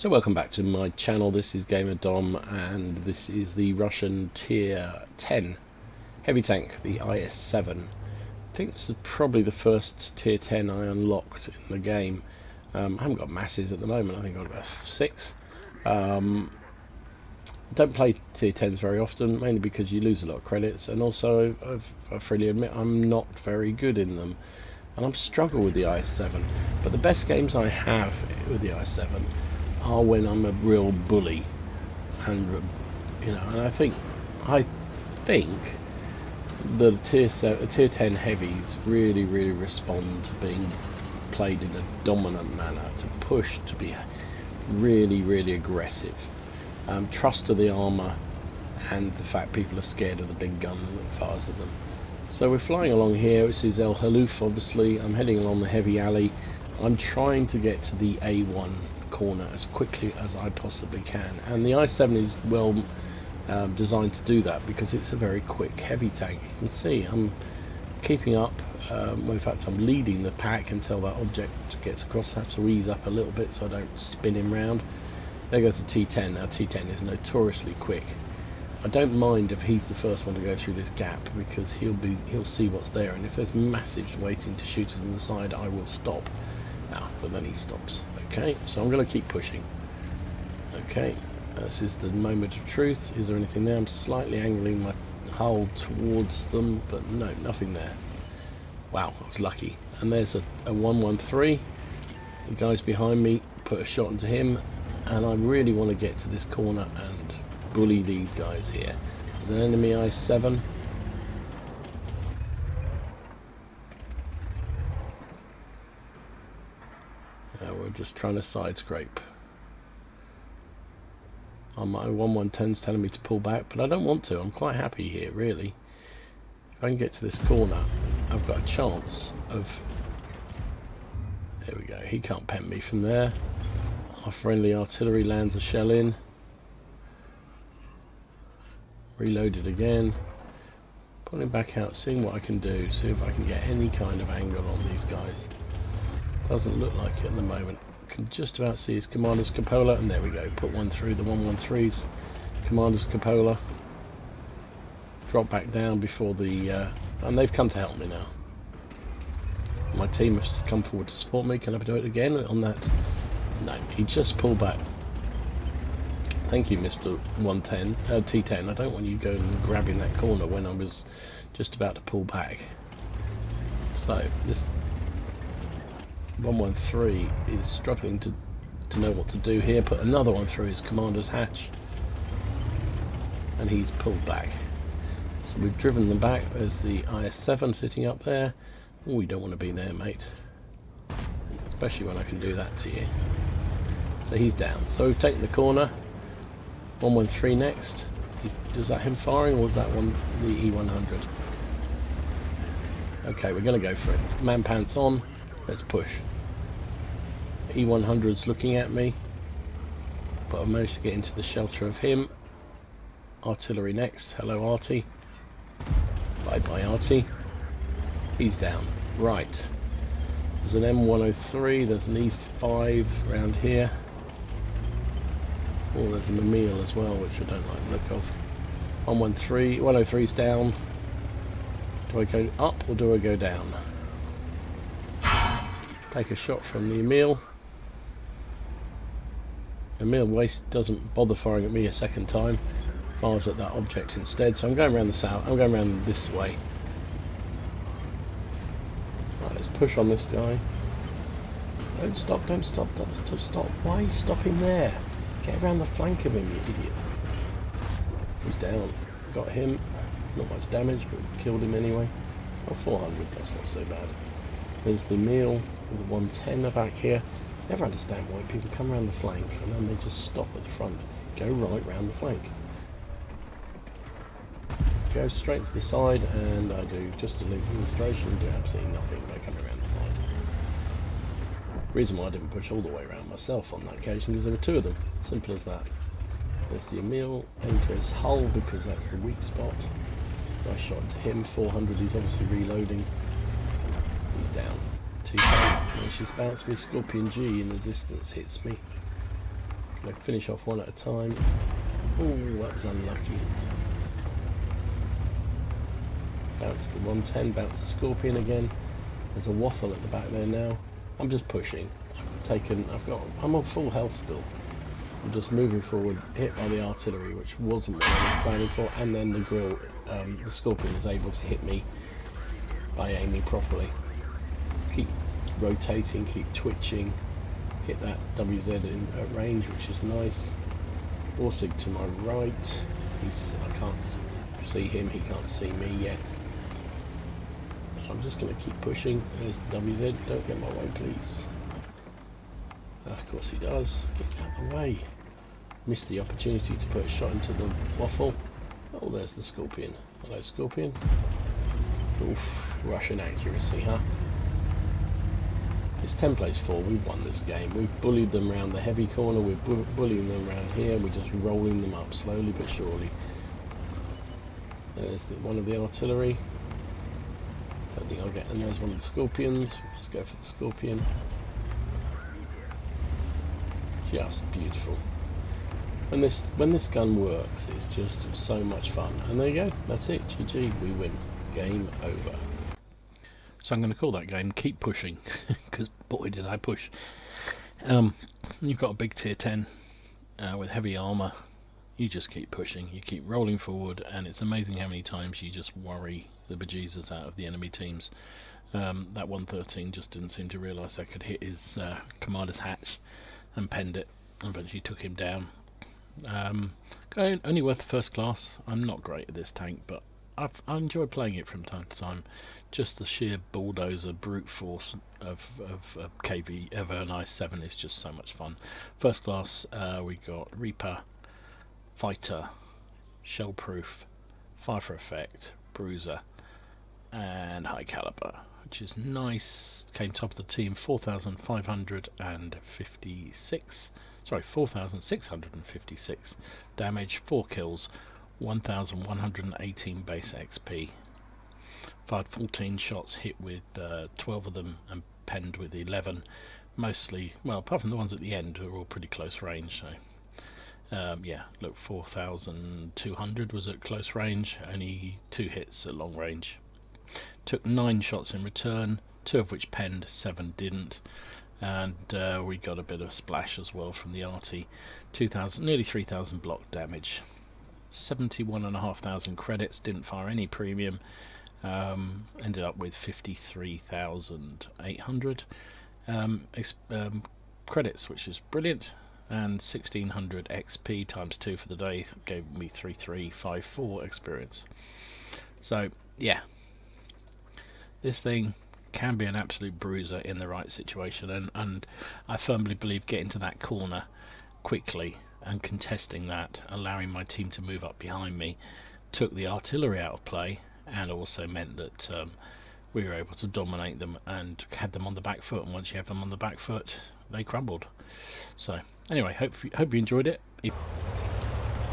So welcome back to my channel. This is Gamer Dom, and this is the Russian tier 10 heavy tank, the IS7. I think this is probably the first tier 10 I unlocked in the game. I haven't got masses at the moment. I think I've got about 6. Don't play tier 10s very often, mainly because you lose a lot of credits, and also I freely admit I'm not very good in them, and I'm struggling with the IS7. But the best games I have with the IS7 are when I'm a real bully, and and I think the tier 10 heavies really respond to being played in a dominant manner, to push, to be really aggressive. Trust to the armor, and the fact people are scared of the big gun that fires at them. So we're flying along here. This is El Haluf, obviously. I'm heading along the heavy alley. I'm trying to get to the A1 corner as quickly as I possibly can, and the i7 is well designed to do that because it's a very quick heavy tank. You can see I'm keeping up. Well, in fact, I'm leading the pack until that object gets across. I have to ease up a little bit so I don't spin him round. There goes the T10. Now T10 is notoriously quick. I don't mind if he's the first one to go through this gap, because he'll see what's there, and if there's massives waiting to shoot us on the side, I will stop. But then he stops. Okay, so I'm going to keep pushing. Okay, this is the moment of truth. Is there anything there? I'm slightly angling my hull towards them, but no, nothing there. Wow, I was lucky. And there's a 113. The guy's behind me, put a shot into him, and I really want to get to this corner and bully these guys here. There's an enemy I7. We're just trying to side scrape. My 110's telling me to pull back, but I don't want to. I'm quite happy here, really. If I can get to this corner, I've got a chance of... There we go. He can't pen me from there. Our friendly artillery lands a shell in. Reloaded again. Pulling back out, seeing what I can do. See if I can get any kind of angle on these guys. Doesn't look like it at the moment. Can just about see his commander's cupola, and there we go. Put one through the 113's commander's cupola. Drop back down before the... and they've come to help me now. My team has come forward to support me. Can I do it again on that? No, he just pulled back. Thank you, Mr. T10. I don't want you going and grabbing that corner when I was just about to pull back. So, this 113 is struggling to know what to do here. Put another one through his commander's hatch, and he's pulled back. So we've driven them back. There's the IS7 sitting up there. Oh, we don't want to be there, mate. Especially when I can do that to you. So he's down. So we've taken the corner. 113 next. Is that him firing, or was that one the E100? Okay, we're going to go for it. Man pants on. Let's push. E100's looking at me, but I've managed to get into the shelter of him. Artillery next. Hello, Artie. Bye, Artie. He's down. Right. There's an M103. There's an E5 around here. Oh, there's a Mamil as well, which I don't like the look of. 113. 103's down. Do I go up or do I go down? Take a shot from the Emil. Emil doesn't bother firing at me a second time. Fires at that object instead. So I'm going around the south. I'm going around this way. Right, let's push on this guy. Don't stop! Why are you stopping there? Get around the flank of him, you idiot. He's down. Got him. Not much damage, but killed him anyway. Oh, 400. That's not so bad. There's the Emil. The 110 are back here. Never understand why people come around the flank and then they just stop at the front. Go right round the flank. Go straight to the side, and I do just a demonstration. Do absolutely nothing by coming around the side. Reason why I didn't push all the way around myself on that occasion is there were 2 of them. Simple as that. There's the Emil. Aim for his hull because that's the weak spot. Nice shot to him. 400. He's obviously reloading. He's down. T10. She's bounced me. Scorpion G in the distance hits me. They finish off one at a time. Oh, that was unlucky. Bounce the 110, bounce the Scorpion again. There's a waffle at the back there now. I'm just pushing. I'm on full health still. I'm just moving forward, hit by the artillery, which wasn't what I was planning for, and then the Scorpion is able to hit me by aiming properly. Keep rotating, keep twitching, hit that WZ at range, which is nice. Borsig to my right. I can't see him, he can't see me yet. So I'm just going to keep pushing. There's the WZ, don't get my way please. Of course he does. Get out of the way. Missed the opportunity to put a shot into the waffle. Oh, there's the Scorpion. Hello, Scorpion. Oof, Russian accuracy, huh? It's 10 plays 4. We've won this game. We've bullied them around the heavy corner. We're bullying them around here. We're just rolling them up slowly but surely. There's one of the artillery. Don't think I'll get. And there's one of the Scorpions. Let's go for the Scorpion. Just beautiful. When this gun works, it's just so much fun. And there you go. That's it. GG. We win. Game over. So I'm going to call that game Keep Pushing, because boy did I push. You've got a big tier 10 with heavy armour. You just keep pushing. You keep rolling forward, and it's amazing how many times you just worry the bejesus out of the enemy teams. That 113 just didn't seem to realise I could hit his commander's hatch and penned it, and eventually took him down. Only worth the first class. I'm not great at this tank, but I enjoy playing it from time to time. Just the sheer bulldozer brute force of KV of an IS7 is just so much fun. First class, we got Reaper, Fighter, Shellproof, Fire for Effect, Bruiser, and High Caliber, which is nice. Came top of the team, 4,656 damage, 4 kills, 1,118 base XP. Fired 14 shots, hit with 12 of them, and penned with 11. Mostly, well, apart from the ones at the end, who are all pretty close range. So, yeah, look, 4,200 was at close range, only 2 hits at long range. Took 9 shots in return, 2 of which penned, 7 didn't. And we got a bit of splash as well from the arty. 2,000, nearly 3,000 block damage. 71,500 credits, didn't fire any premium. Ended up with 53,800 credits, which is brilliant. And 1,600 XP times 2 for the day gave me 3,354 experience. So yeah, this thing can be an absolute bruiser in the right situation, and I firmly believe getting to that corner quickly and contesting that, allowing my team to move up behind me, took the artillery out of play, and also meant that we were able to dominate them and had them on the back foot, and once you have them on the back foot, they crumbled. So anyway, hope you enjoyed it.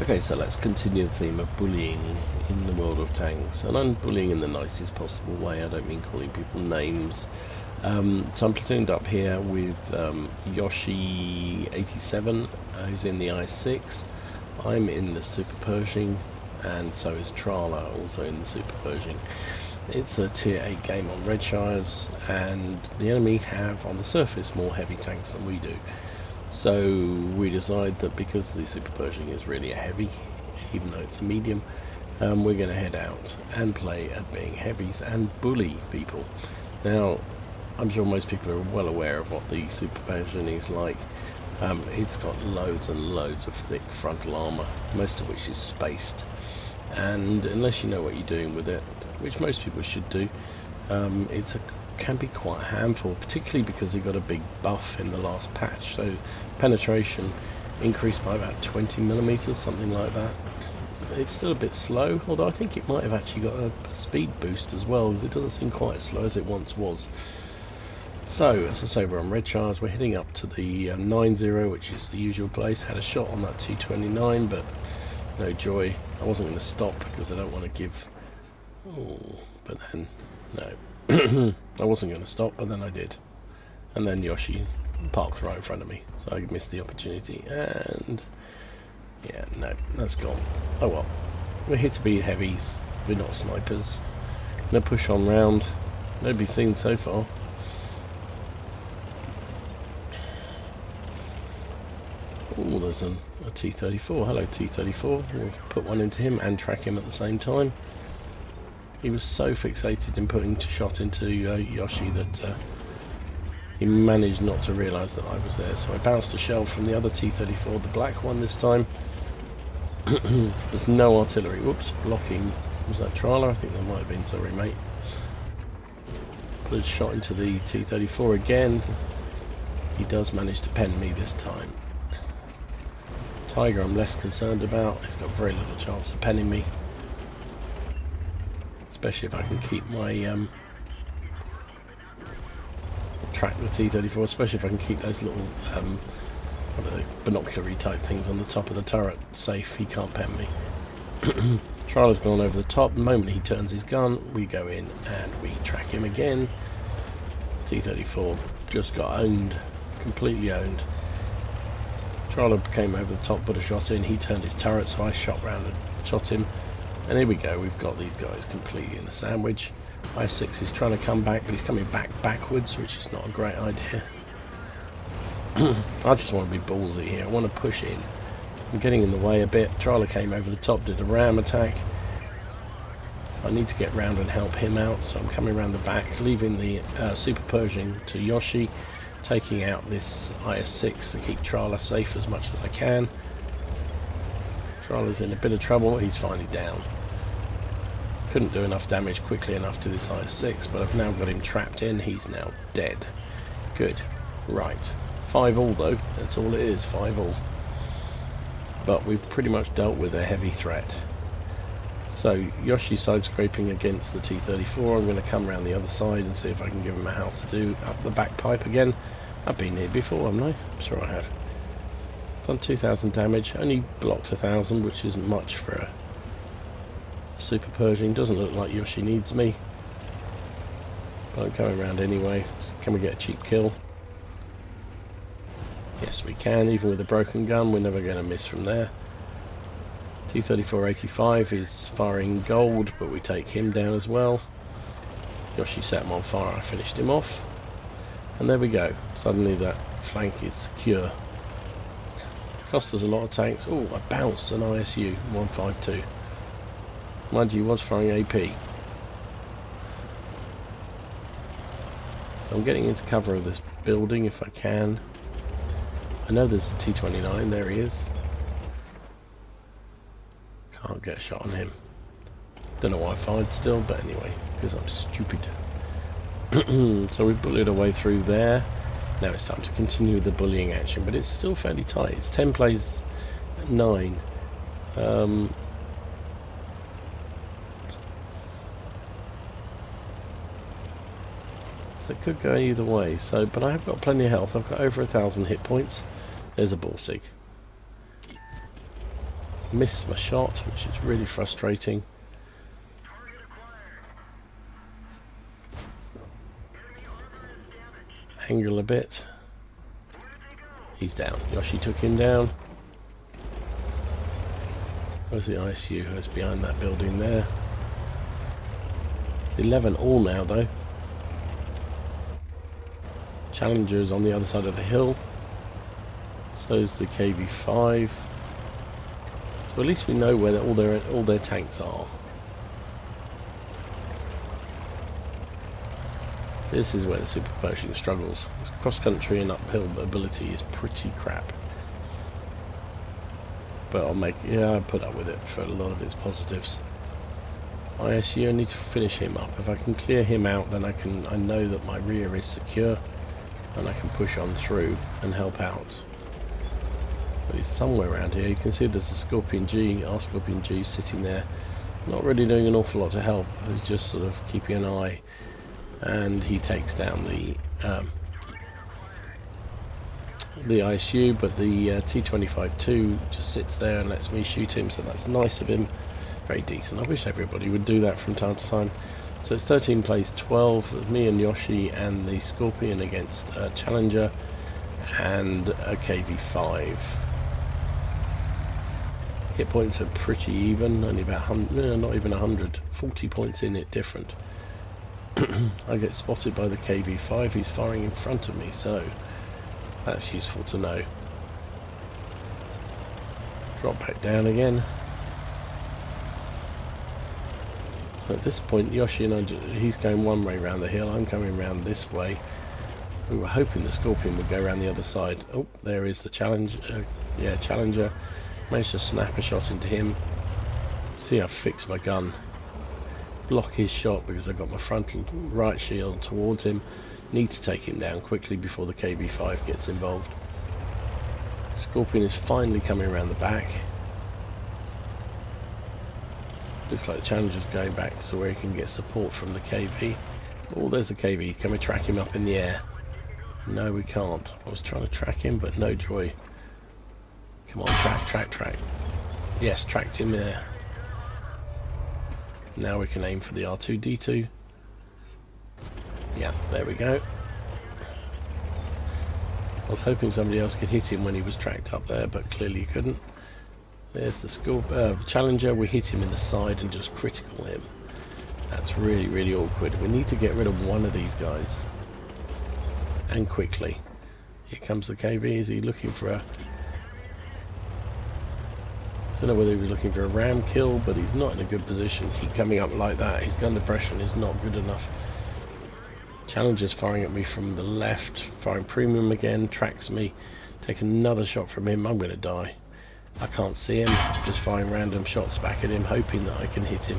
Okay, so let's continue the theme of bullying in the world of tanks, and I'm bullying in the nicest possible way. I don't mean calling people names. So I'm platooned up here with Yoshi87, who's in the I6. I'm in the SuperPershing, and so is Trala, also in the SuperPershing. It's a tier 8 game on Redshires, and the enemy have on the surface more heavy tanks than we do. So we decide that because the SuperPershing is really a heavy, even though it's a medium, we're going to head out and play at being heavies and bully people. Now, I'm sure most people are well aware of what the SuperPershing is like. It's got loads and loads of thick frontal armour, most of which is spaced. And unless you know what you're doing with it, which most people should do, can be quite a handful, particularly because it got a big buff in the last patch. So penetration increased by about 20mm, something like that. It's still a bit slow, although I think it might have actually got a speed boost as well, because it doesn't seem quite as slow as it once was. So, as I say, we're on Redshires. We're heading up to the 9-0, which is the usual place. Had a shot on that T29, but no joy. I wasn't going to stop because I don't want to give... Oh, but then, no. I wasn't going to stop, but then I did. And then Yoshi parks right in front of me, so I missed the opportunity. And yeah, no, that's gone. Oh well, we're here to be heavies, we're not snipers. No push on round, nobody seen so far. Oh, there's a T34. Hello T34. We'll put one into him and track him at the same time. He was so fixated in putting a shot into Yoshi that he managed not to realise that I was there. So I bounced a shell from the other T34, the black one this time. There's no artillery. Whoops, blocking. Was that Trala? I think that might have been. Sorry, mate. Put a shot into the T34 again. He does manage to pen me this time. Tiger I'm less concerned about. He's got very little chance of penning me. Especially if I can keep my track the T34, especially if I can keep those little what are they, binoculary type things on the top of the turret safe. He can't pen me. Trala's gone over the top. The moment he turns his gun, we go in and we track him again. T34 just got owned, completely owned. Trala came over the top, put a shot in, he turned his turret, so I shot round and shot him. And here we go, we've got these guys completely in the sandwich. IS6 is trying to come back, but he's coming backwards, which is not a great idea. I just want to be ballsy here, I want to push in. I'm getting in the way a bit. Trala came over the top, did a ram attack. I need to get round and help him out, so I'm coming around the back, leaving the SuperPershing to Yoshi, taking out this IS6 to keep Trala safe as much as I can. Trala's in a bit of trouble, he's finally down. Couldn't do enough damage quickly enough to this IS6, but I've now got him trapped in, he's now dead. Good. Right. 5-all though, that's all it is, 5-all. But we've pretty much dealt with a heavy threat. So Yoshi side scraping against the T34. I'm going to come around the other side and see if I can give him a how to do up the back pipe again. I've been here before, haven't I? I'm sure I have. Done 2,000 damage, only blocked 1,000, which isn't much for a SuperPershing. Doesn't look like Yoshi needs me. But I'm coming around anyway. So can we get a cheap kill? Yes, we can. Even with a broken gun, we're never going to miss from there. T3485 is firing gold, but we take him down as well. Yoshi set him on fire, I finished him off. And there we go. Suddenly that flank is secure. Cost us a lot of tanks. Oh, I bounced an ISU 152. Mind you, he was firing AP. So I'm getting into cover of this building if I can. I know there's a T29, there he is. Can't get a shot on him. Don't know why I fired still, but anyway, because I'm stupid. So we bullied our way through there. Now it's time to continue the bullying action, but it's still fairly tight. It's 10 plays 9. So it could go either way. So, but I have got plenty of health. I've got over 1,000 hit points. There's a ballsig. Missed my shot, which is really frustrating. Angle a bit. He's down. Yoshi took him down. Where's the ISU? It's behind that building there. It's 11-all now though. Challenger's on the other side of the hill. So's the KV5. So at least we know where all their tanks are. This is where the SuperPershing struggles. Cross country and uphill ability is pretty crap. But I'll put up with it for a lot of its positives. ISU, I need to finish him up. If I can clear him out, then I know that my rear is secure and I can push on through and help out. But he's somewhere around here. You can see there's a Scorpion G, our Scorpion G sitting there. Not really doing an awful lot to help. He's just sort of keeping an eye. And he takes down the ISU, but the T25-2 just sits there and lets me shoot him, so that's nice of him. Very decent. I wish everybody would do that from time to time. So it's 13 plays 12, me and Yoshi and the Scorpion against Challenger. and a KV5. Hit points are pretty even, only about 100, not even 100, 40 points in it different. I get spotted by the KV5 who's firing in front of me, so that's useful to know. Drop back down again. At this point, Yoshi and he's going one way round the hill, I'm coming round this way. We were hoping the Scorpion would go around the other side. Oh, there is the Challenger. Managed to snap a shot into him. See, I've fixed my gun. Block his shot because I've got my frontal right shield towards him. Need to take him down quickly before the KV5 gets involved. Scorpion is finally coming around the back. Looks like the Challenger's going back to where he can get support from the KV. Oh, there's the KV. Can we track him up in the air? No, we can't. I was trying to track him, but no joy. Come on, track. Yes, tracked him there. Now we can aim for the R2-D2. Yeah, there we go. I was hoping somebody else could hit him when he was tracked up there, but clearly you couldn't. There's the Challenger. We hit him in the side and just critical him. That's really, really awkward. We need to get rid of one of these guys. And quickly. Here comes the KV. Is he looking for a... I don't know whether he was looking for a ram kill, but he's not in a good position. Keep coming up like that. His gun depression is not good enough. Challenger's firing at me from the left. Firing premium again. Tracks me. Take another shot from him. I'm going to die. I can't see him. Just firing random shots back at him, hoping that I can hit him.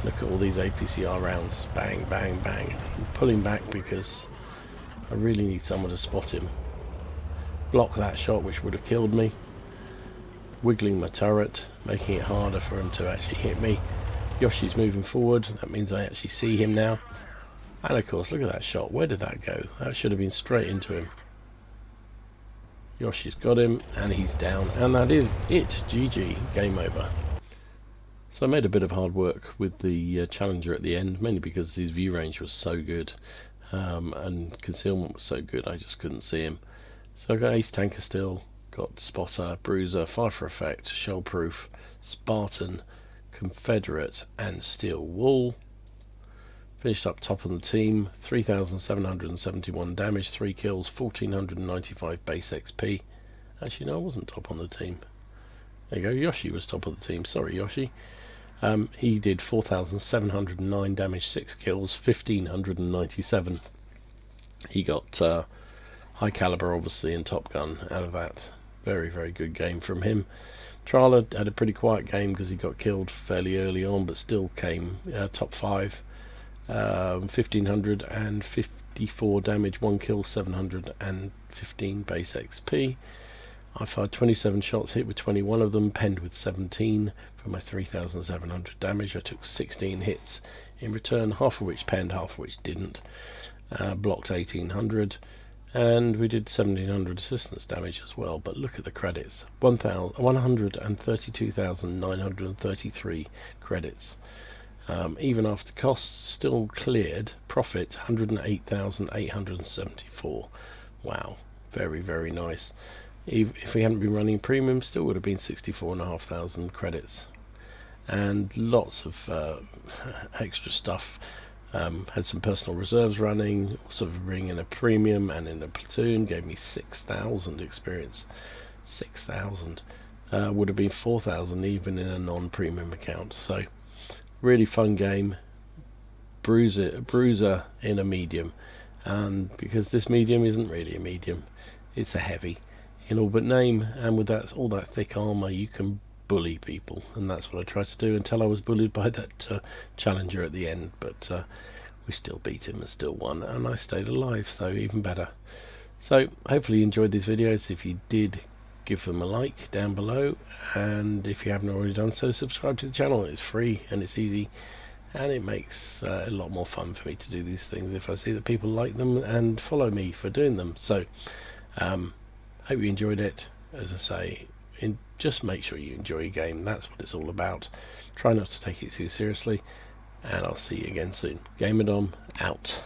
Look at all these APCR rounds. Bang, bang, bang. I'm pulling back because I really need someone to spot him. Block that shot, which would have killed me. Wiggling my turret, making it harder for him to actually hit me. Yoshi's moving forward. That means I actually see him now. And of course, look at that shot. Where did that go? That should have been straight into him. Yoshi's got him, and he's down. And that is it. GG. Game over. So I made a bit of hard work with the Challenger at the end, mainly because his view range was so good. And concealment was so good, I just couldn't see him. So I got Ace Tanker still. Got Spotter, Bruiser, Fire for Effect, Shell Proof, Spartan, Confederate, and Steel Wool. Finished up top on the team, 3,771 damage, 3 kills, 1,495 base XP. Actually, no, I wasn't top on the team. There you go, Yoshi was top of the team. Sorry, Yoshi. He did 4,709 damage, 6 kills, 1,597. He got high caliber, obviously, and Top Gun out of that. Very, very good game from him. Trala had a pretty quiet game because he got killed fairly early on, but still came top 5. 1,554 damage, 1 kill, 715 base XP. I fired 27 shots, hit with 21 of them, penned with 17 for my 3,700 damage. I took 16 hits in return, half of which penned, half of which didn't. Blocked 1,800. And we did 1,700 assistance damage as well, but look at the credits. 132,933 credits. Even after costs, still cleared. Profit, 108,874. Wow, very, very nice. If we hadn't been running premium, still would have been 64,500 credits. And lots of extra stuff. Had some personal reserves running, also bringing in a premium and in a platoon, gave me 6,000 experience. 6,000. Would have been 4,000 even in a non-premium account. So really fun game. Bruiser in a medium, and because this medium isn't really a medium, it's a heavy in all but name, and with that all that thick armor you can bully people, and that's what I tried to do until I was bullied by that Challenger at the end, but we still beat him and still won, and I stayed alive, so even better. So hopefully you enjoyed these videos. If you did, give them a like down below, and if you haven't already done so, subscribe to the channel. It's free and it's easy, and it makes a lot more fun for me to do these things if I see that people like them and follow me for doing them. So hope you enjoyed it. As I say, just make sure you enjoy your game. That's what it's all about. Try not to take it too seriously, and I'll see you again soon. Gamerdom out.